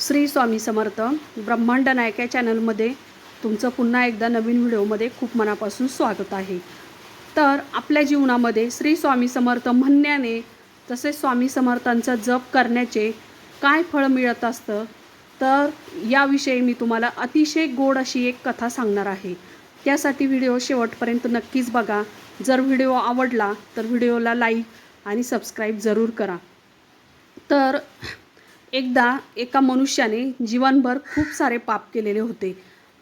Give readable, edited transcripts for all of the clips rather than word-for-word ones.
श्री स्वामी समर्थ ब्रह्मांड नायक या चॅनलमध्ये तुमचं पुन्हा एकदा नवीन व्हिडिओमध्ये खूप मनापासून स्वागत आहे। तर आपल्या जीवनामध्ये श्री स्वामी समर्थ म्हणण्याने तसेच स्वामी समर्थांचा जप करण्याचे काय फळ मिळत असतं, तर याविषयी मी तुम्हाला अतिशय गोड अशी एक कथा सांगणार आहे। त्यासाठी व्हिडिओ शेवटपर्यंत नक्कीच बघा। जर व्हिडिओ आवडला तर व्हिडिओला लाईक आणि सबस्क्राईब जरूर करा। तर एकदा एका मनुष्याने जीवनभर खूप सारे पाप केलेले होते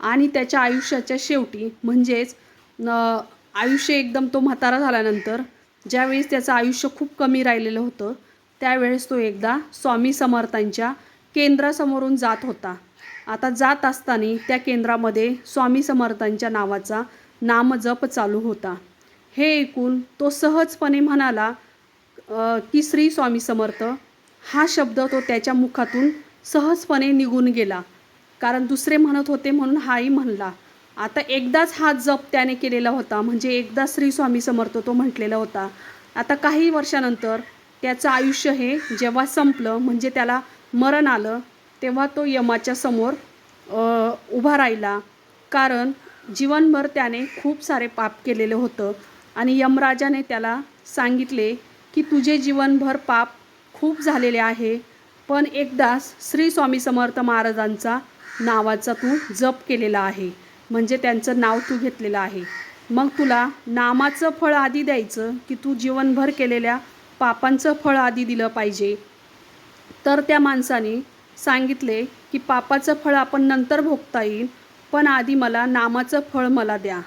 आणि त्याच्या आयुष्याच्या शेवटी म्हणजेच आयुष्य एकदम तो म्हातारा झाल्यानंतर ज्यावेळेस त्याचं आयुष्य खूप कमी राहिलेलं होतं, त्यावेळेस तो एकदा स्वामी समर्थांच्या केंद्रासमोरून जात होता। आता जात असताना त्या केंद्रामध्ये स्वामी समर्थांच्या नावाचा नामजप चालू होता। हे ऐकून तो सहजपणे म्हणाला की श्री स्वामी समर्थ हा शब्द तो त्याच्या मुखातून सहजपणे निघून गेला, कारण दुसरे म्हणत होते म्हणून हाही म्हणला। आता एकदाच हा जप त्याने केलेला होता, म्हणजे एकदा श्री स्वामी समर्थ तो म्हटलेला होता। आता काही वर्षानंतर त्याचं आयुष्य हे जेव्हा संपलं, म्हणजे त्याला मरण आलं, तेव्हा तो यमाच्या समोर उभा राहिला, कारण जीवनभर त्याने खूप सारे पाप केलेलं होतं आणि यमराजाने त्याला सांगितले की तुझे जीवनभर पाप खूप झालेले आहे, पण एकदाच श्री स्वामी समर्थ महाराजांचा नावाचा तू जप केलेला आहे, म्हणजे त्यांचं नाव तू घेतलेलं आहे, मग तुला नामाचं फळ आधी द्यायचं की तू जीवनभर केलेल्या पापांचं फळ आधी दिलं पाहिजे। तर त्या माणसाने सांगितले की पापाचं फळ आपण नंतर भोगता येईल, पण आधी मला नामाचं फळ मला द्या।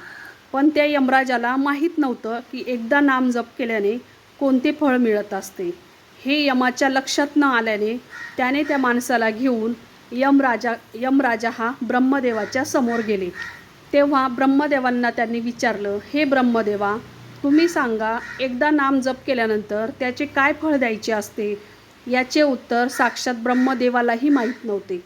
पण त्या यमराजाला माहीत नव्हतं की एकदा नाम जप केल्याने कोणते फळ मिळत असते। हे यमाच्या लक्षात न आल्याने त्याने त्या माणसाला घेऊन यमराजा हा ब्रह्मदेवाच्या समोर गेले। तेव्हा ब्रह्मदेवांना त्यांनी विचारलं, हे ब्रह्मदेवा, तुम्ही सांगा, एकदा नाम जप केल्यानंतर त्याचे काय फळ द्यायचे असते? याचे उत्तर साक्षात ब्रह्मदेवालाही माहीत नव्हते।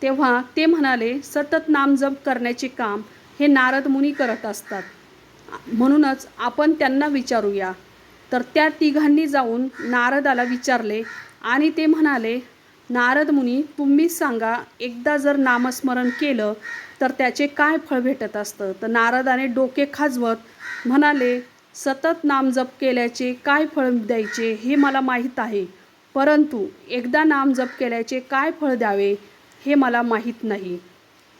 तेव्हा ते म्हणाले, सतत नाम जप करण्याचे काम हे नारद मुनी करत असतात, म्हणूनच आपण त्यांना विचारूया। तर त्या तिघांनी जाऊन नारदाला विचारले आणि ते म्हणाले, नारद मुनी, तुम्हीच सांगा, एकदा जर नामस्मरण केलं तर त्याचे काय फळ भेटत असतं? तर नारदाने डोके खाजवत म्हणाले, सतत नाम जप केल्याचे काय फळ द्यायचे हे मला माहीत आहे, परंतु एकदा नाम जप केल्याचे काय फळ द्यावे हे मला माहीत नाही।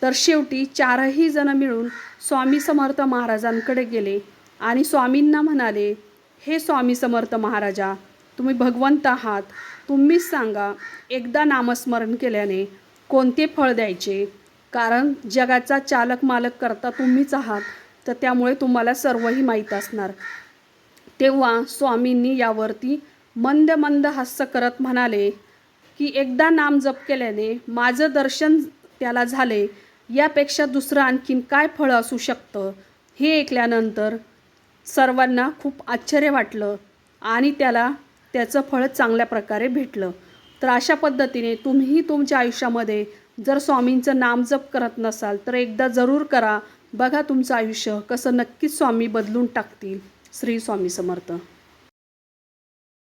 तर शेवटी चारही जण मिळून स्वामी समर्थ महाराजांकडे गेले आणि स्वामींना म्हणाले, हे स्वामी समर्थ महाराजा, तुम्ही भगवंत आहात, तुम्हीच सांगा, एकदा नामस्मरण केल्याने कोणते फळ द्यायचे? कारण जगाचा चालक मालक करता तुम्हीच आहात, तर त्यामुळे तुम्हाला सर्वही माहीत असणार। तेव्हा स्वामींनी यावरती मंद मंद हास्य करत म्हणाले की एकदा नाम जप केल्याने माझं दर्शन त्याला झाले, यापेक्षा दुसरं आणखीन काय फळ असू शकतं? हे ऐकल्यानंतर सर्वांना खूप आश्चर्य वाटलं आणि त्याला त्याचं फळ चांगल्या प्रकारे भेटलं। तर अशा पद्धतीने तुम्हीही तुमच्या आयुष्यामध्ये जर स्वामींचं नाम जप करत नसाल तर एकदा जरूर करा, बघा तुमचं आयुष्य कसं नक्कीच स्वामी बदलून टाकतील। श्री स्वामी समर्थ।